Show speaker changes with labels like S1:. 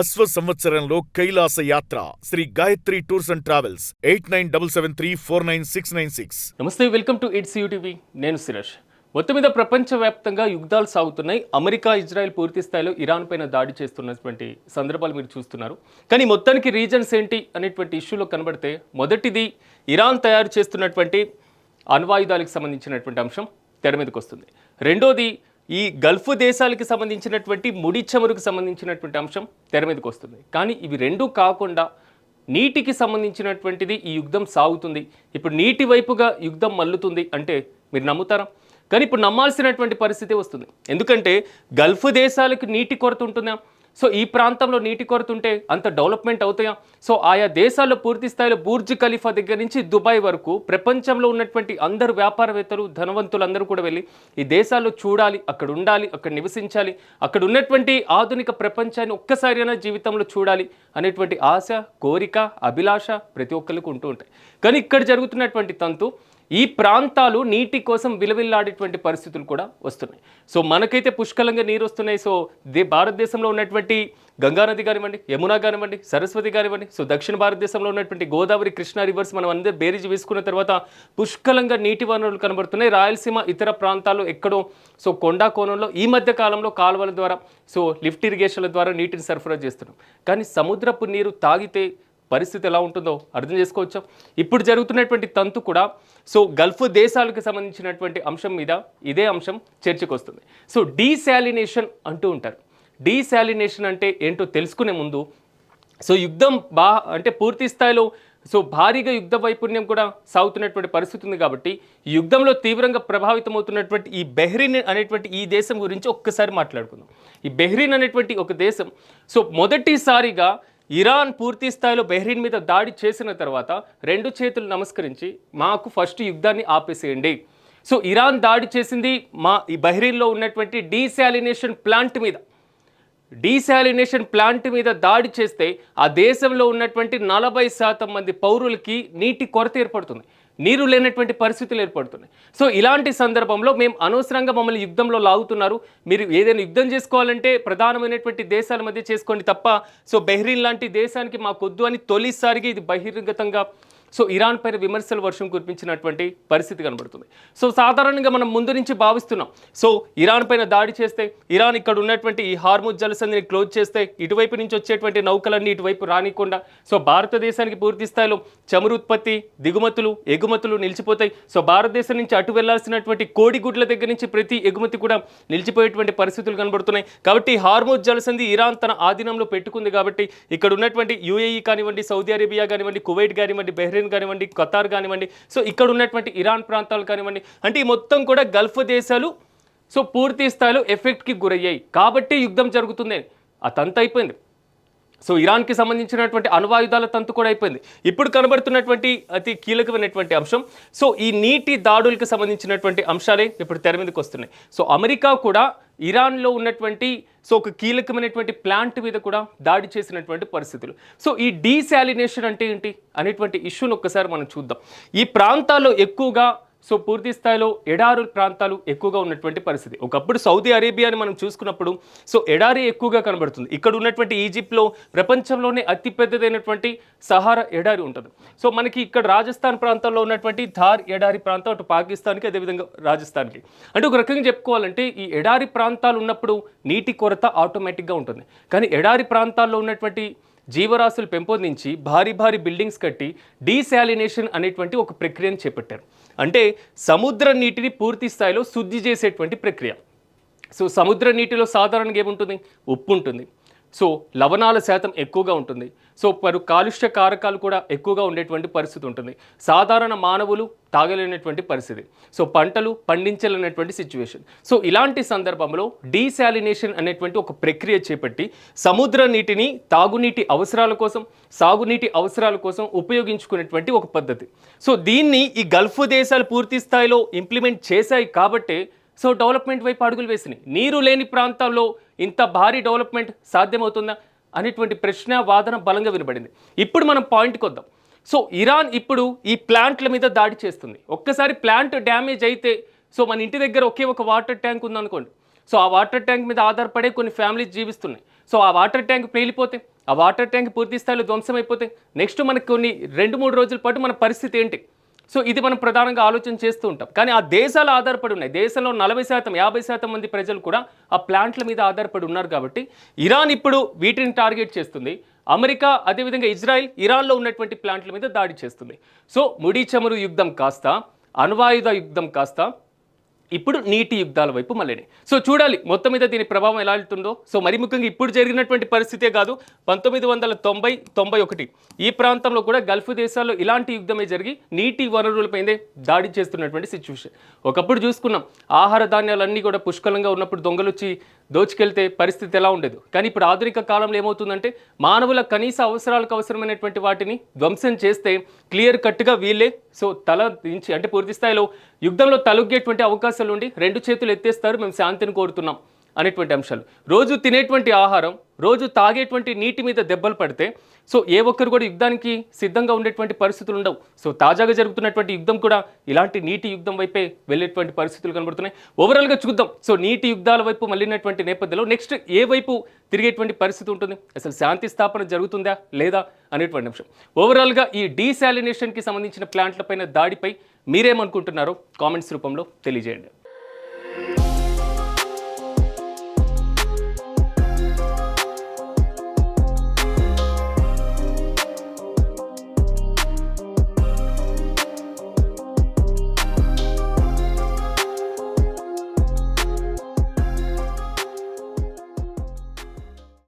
S1: అశ్వ సంవత్సరంలో కైలాస యాత్ర Shri Gayatri tours and travels 8977349696.
S2: నమస్తే, వెల్కమ్ టు ఇట్స్ యూటీవీ. నేను సురేష్. మొత్తం మీద ప్రపంచవ్యాప్తంగా యుద్ధాలు సాగుతున్నాయి. అమెరికా, ఇజ్రాయెల్ పూర్తి స్థాయిలో ఇరాన్ పైన దాడి చేస్తున్నటువంటి సందర్భాలు మీరు చూస్తున్నారు. కానీ మొత్తానికి రీజన్స్ ఏంటి అనేటువంటి ఇష్యూలో కనబడితే, మొదటిది ఇరాన్ తయారు చేస్తున్నటువంటి అణ్వాయుధాలకు సంబంధించినటువంటి అంశం తెర మీదకి వస్తుంది. రెండోది ఈ గల్ఫ్ దేశాలకు సంబంధించినటువంటి ముడి చమురుకు సంబంధించినటువంటి అంశం తెర మీదకి వస్తుంది. కానీ ఇవి రెండూ కాకుండా నీటికి సంబంధించినటువంటిది ఈ యుద్ధం సాగుతుంది. ఇప్పుడు నీటి వైపుగా యుద్ధం మల్లుతుంది అంటే మీరు నమ్ముతారా? కానీ ఇప్పుడు నమ్మాల్సినటువంటి పరిస్థితి వస్తుంది. ఎందుకంటే గల్ఫ్ దేశాలకు నీటి కొరత ఉంటుందా? సో ఈ ప్రాంతంలో నీటి కొరత ఉంటే అంత డెవలప్మెంట్ అవుతాయా? సో ఆయా దేశాల్లో పూర్తి స్థాయిలో బుర్జ్ ఖలీఫా దగ్గర నుంచి దుబాయ్ వరకు ప్రపంచంలో ఉన్నటువంటి అందరు వ్యాపారవేత్తలు, ధనవంతులు అందరూ కూడా వెళ్ళి ఈ దేశాల్లో చూడాలి, అక్కడ ఉండాలి, అక్కడ నివసించాలి, అక్కడ ఉన్నటువంటి ఆధునిక ప్రపంచాన్ని ఒక్కసారైనా జీవితంలో చూడాలి అనేటువంటి ఆశ, కోరిక, అభిలాష ప్రతి ఒక్కరికి ఉంటూ ఉంటాయి. కానీ ఇక్కడ జరుగుతున్నటువంటి తంతు ఈ ప్రాంతాలు నీటి కోసం విలవిల్లాడేటువంటి పరిస్థితులు కూడా వస్తున్నాయి. సో మనకైతే పుష్కలంగా నీరు వస్తున్నాయి. సో భారతదేశంలో ఉన్నటువంటి గంగానది కానివ్వండి, యమునా కానివ్వండి, సరస్వతి కానివ్వండి, సో దక్షిణ భారతదేశంలో ఉన్నటువంటి గోదావరి, కృష్ణా రివర్స్ మనం అందరూ బేరీజు వేసుకున్న తర్వాత పుష్కలంగా నీటి వనరులు కనబడుతున్నాయి. రాయలసీమ ఇతర ప్రాంతాల్లో ఎక్కడో సో కొండా కోణంలో ఈ మధ్య కాలంలో కాలువల ద్వారా సో లిఫ్ట్ ఇరిగేషన్ల ద్వారా నీటిని సరఫరా చేస్తున్నాం. కానీ సముద్రపు నీరు తాగితే పరిస్థితి ఎలా ఉంటుందో అర్థం చేసుకోవచ్చా? ఇప్పుడు జరుగుతున్నటువంటి తంతు కూడా సో గల్ఫ్ దేశాలకు సంబంధించినటువంటి అంశం మీద ఇదే అంశం చర్చకు వస్తుంది. సో డీశాలినేషన్ అంటూ ఉంటారు. డీశాలినేషన్ అంటే ఏంటో తెలుసుకునే ముందు సో యుద్ధం అంటే పూర్తి స్థాయిలో సో భారీగా యుద్ధ వైపుణ్యం కూడా సాగుతున్నటువంటి పరిస్థితి ఉంది. కాబట్టి ఈ యుద్ధంలో తీవ్రంగా ప్రభావితమవుతున్నటువంటి ఈ బెహ్రీన్ అనేటువంటి ఈ దేశం గురించి ఒక్కసారి మాట్లాడుకుందాం. ఈ బెహ్రీన్ అనేటువంటి ఒక దేశం సో మొదటిసారిగా ఇరాన్ పూర్తి స్థాయిలో బెహ్రీన్ మీద దాడి చేసిన తర్వాత రెండు చేతులు నమస్కరించి మాకు ఫస్ట్ యుద్ధాన్ని ఆపేసేయండి. సో ఇరాన్ దాడి చేసింది ఈ బెహ్రీన్లో ఉన్నటువంటి డీశాలినేషన్ ప్లాంట్ మీద దాడి చేస్తే ఆ దేశంలో ఉన్నటువంటి 40% మంది పౌరులకి నీటి కొరత ఏర్పడుతుంది. నీరు లేనటువంటి పరిస్థితులు ఏర్పడుతున్నాయి. సో ఇలాంటి సందర్భంలో మేము అనవసరంగా మమ్మల్ని యుద్ధంలో లాగుతున్నారు, మీరు ఏదైనా యుద్ధం చేసుకోవాలంటే ప్రధానమైనటువంటి దేశాల మధ్య చేసుకోండి తప్ప సో బెహ్రీన్ లాంటి దేశానికి మాకొద్దు అని తొలిసారిగా ఇది బహిర్గతంగా సో ఇరాన్ పైన విమర్శల వర్షం కురిపించినటువంటి పరిస్థితి కనబడుతుంది. సో సాధారణంగా మనం ముందు నుంచి భావిస్తున్నాం సో ఇరాన్ పైన దాడి చేస్తే ఇరాన్ ఇక్కడ ఉన్నటువంటి ఈ హార్ముజ్ జలసంధిని క్లోజ్ చేస్తే ఇటువైపు నుంచి వచ్చేటువంటి నౌకలన్నీ ఇటువైపు రానికుండా సో భారతదేశానికి పూర్తి స్థాయిలో చమురు ఉత్పత్తి, దిగుమతులు, ఎగుమతులు నిలిచిపోతాయి. సో భారతదేశం నుంచి అటు వెళ్లాల్సినటువంటి కోడిగుడ్ల దగ్గర నుంచి ప్రతి ఎగుమతి కూడా నిలిచిపోయేటువంటి పరిస్థితులు కనబడుతున్నాయి. కాబట్టి హార్ముజ్ జలసంధి ఇరాన్ తన ఆధీనంలో పెట్టుకుంది. కాబట్టి ఇక్కడ ఉన్నటువంటి యుఏఈ కానివ్వండి, సౌదీ అరేబియా కానివ్వండి, కువైట్ కానివ్వండి, బెహ్రెయిన్ కానివ్వండి, ఖతార్ కానివ్వండి, సో ఇక్కడ ఉన్నటువంటి ఇరాన్ ప్రాంతాలు కానివ్వండి, అంటే ఈ మొత్తం కూడా గల్ఫ్ దేశాలు సో పూర్తి స్థాయిలో ఎఫెక్ట్కి గురయ్యాయి. కాబట్టి యుద్ధం జరుగుతుంది. ఆ తంతు అయిపోయింది. సో ఇరాన్కి సంబంధించినటువంటి అణ్వాయుధాల తంతు కూడా అయిపోయింది. ఇప్పుడు కనబడుతున్నటువంటి అతి కీలకమైనటువంటి అంశం సో ఈ నీటి దాడులకు సంబంధించినటువంటి అంశాలే ఇప్పుడు తెర మీదకి వస్తున్నాయి. సో అమెరికా కూడా ఇరాన్లో ఉన్నటువంటి సో ఒక కీలకమైనటువంటి ప్లాంట్ మీద కూడా దాడి చేసినటువంటి పరిస్థితులు. సో ఈ డీశాలినేషన్ అంటే ఏంటి అనేటువంటి ఇష్యూని ఒక్కసారి మనం చూద్దాం. ఈ ప్రాంతాల్లో ఎక్కువగా సో పూర్తి స్థాయిలో ఎడారి ప్రాంతాలు ఎక్కువగా ఉన్నటువంటి పరిస్థితి. ఒకప్పుడు సౌదీ అరేబియాని మనం చూసుకున్నప్పుడు సో ఎడారి ఎక్కువగా కనబడుతుంది. ఇక్కడ ఉన్నటువంటి ఈజిప్ట్లో ప్రపంచంలోనే అతిపెద్దదైనటువంటి సహారా ఎడారి ఉంటుంది. సో మనకి ఇక్కడ రాజస్థాన్ ప్రాంతంలో ఉన్నటువంటి థార్ ఎడారి ప్రాంతం అటు పాకిస్తాన్కి, అదేవిధంగా రాజస్థాన్కి. అంటే ఒక రకంగా చెప్పుకోవాలంటే ఈ ఎడారి ప్రాంతాలు ఉన్నప్పుడు నీటి కొరత ఆటోమేటిక్గా ఉంటుంది. కానీ ఎడారి ప్రాంతాల్లో ఉన్నటువంటి జీవరాశులు పెంపొందించి భారీ బిల్డింగ్స్ కట్టి డీశాలినేషన్ అనేటువంటి ఒక ప్రక్రియను చేపట్టారు. అంటే సముద్ర నీటిని పూర్తి స్థాయిలో శుద్ధి చేసేటువంటి ప్రక్రియ. సో సముద్ర నీటిలో సాధారణంగా ఏముంటుంది? ఉప్పు ఉంటుంది. సో లవణాల శాతం ఎక్కువగా ఉంటుంది. సో కాలుష్య కారకాలు కూడా ఎక్కువగా ఉండేటువంటి పరిస్థితి ఉంటుంది. సాధారణ మానవులు తాగలేనటువంటి పరిస్థితి. సో పంటలు పండించలేనటువంటి సిచ్యువేషన్. సో ఇలాంటి సందర్భంలో డీశాలినేషన్ అనేటువంటి ఒక ప్రక్రియ చేపట్టి సముద్ర నీటిని తాగునీటి అవసరాల కోసం, సాగునీటి అవసరాల కోసం ఉపయోగించుకునేటువంటి ఒక పద్ధతి. సో దీన్ని ఈ గల్ఫ్ దేశాలు పూర్తి స్థాయిలో ఇంప్లిమెంట్ చేశాయి కాబట్టే సో డెవలప్మెంట్ వైపు అడుగులు వేసినాయి. నీరు లేని ప్రాంతాల్లో ఇంత భారీ డెవలప్మెంట్ సాధ్యమవుతుందా అనేటువంటి ప్రశ్న, వాదన బలంగా వినబడింది. ఇప్పుడు మనం పాయింట్కి వద్దాం. సో ఇరాన్ ఇప్పుడు ఈ ప్లాంట్ల మీద దాడి చేస్తుంది. ఒక్కసారి ప్లాంట్ డ్యామేజ్ అయితే సో మన ఇంటి దగ్గర ఒకే ఒక వాటర్ ట్యాంక్ ఉందనుకోండి, సో ఆ వాటర్ ట్యాంక్ మీద ఆధారపడే కొన్ని ఫ్యామిలీస్ జీవిస్తున్నాయి. సో ఆ వాటర్ ట్యాంక్ పేలిపోతే, ఆ వాటర్ ట్యాంక్ పూర్తి స్థాయిలో ధ్వంసం అయిపోతే నెక్స్ట్ మనకు కొన్ని 2-3 రోజుల పాటు మన పరిస్థితి ఏంటి? సో ఇది మనం ప్రధానంగా ఆలోచన చేస్తూ ఉంటాం. కానీ ఆ దేశాలు ఆధారపడి ఉన్నాయి. దేశంలో 40%, 50% మంది ప్రజలు కూడా ఆ ప్లాంట్ల మీద ఆధారపడి ఉన్నారు కాబట్టి ఇరాన్ ఇప్పుడు వీటిని టార్గెట్ చేస్తుంది. అమెరికా అదేవిధంగా ఇజ్రాయిల్ ఇరాన్లో ఉన్నటువంటి ప్లాంట్ల మీద దాడి చేస్తుంది. సో ముడి చమురు యుద్ధం కాస్త, అణ్వాయుధ యుద్ధం కాస్త ఇప్పుడు నీటి యుద్ధాల వైపు మళ్ళీ. సో చూడాలి మొత్తం మీద దీని ప్రభావం ఎలా వెళ్తుందో. సో మరి ముఖ్యంగా ఇప్పుడు జరిగినటువంటి పరిస్థితే కాదు, 1990-91 ఈ ప్రాంతంలో కూడా గల్ఫ్ దేశాల్లో ఇలాంటి యుద్ధమే జరిగి నీటి వనరులపైనే దాడి చేస్తున్నటువంటి సిచ్యువేషన్. ఒకప్పుడు చూసుకున్నాం, ఆహార ధాన్యాలన్నీ కూడా పుష్కలంగా ఉన్నప్పుడు దొంగలు వచ్చి దోచుకెళ్తే పరిస్థితి ఎలా ఉండేది. కానీ ఇప్పుడు ఆధునిక కాలంలో ఏమవుతుందంటే మానవుల కనీస అవసరాలకు అవసరమైనటువంటి వాటిని ధ్వంసం చేస్తే క్లియర్ కట్గా వీళ్ళే సో తల దించి అంటే పూర్తి స్థాయిలో యుద్ధంలో తలొగ్గేటువంటి అవకాశాలు ఉండి 2 చేతులు ఎత్తేస్తారు, మేము శాంతిని కోరుతున్నాం అనేటువంటి అంశాలు. రోజు తినేటువంటి ఆహారం, రోజు తాగేటువంటి నీటి మీద దెబ్బలు పడితే సో ఏ ఒక్కరు కూడా యుద్ధానికి సిద్ధంగా ఉండేటువంటి పరిస్థితులు ఉండవు. సో తాజాగా జరుగుతున్నటువంటి యుద్ధం కూడా ఇలాంటి నీటి యుద్ధం వైపే వెళ్ళేటువంటి పరిస్థితులు కనబడుతున్నాయి. ఓవరాల్గా చూద్దాం, సో నీటి యుద్ధాల వైపు మళ్ళినటువంటి నేపథ్యంలో నెక్స్ట్ ఏ వైపు తిరిగేటువంటి పరిస్థితి ఉంటుంది, అసలు శాంతి స్థాపన జరుగుతుందా లేదా అనేటువంటి అంశం. ఓవరాల్గా ఈ డీశాలినేషన్కి సంబంధించిన ప్లాంట్లపైన దాడిపై మీరేమనుకుంటున్నారో కామెంట్స్ రూపంలో తెలియజేయండి.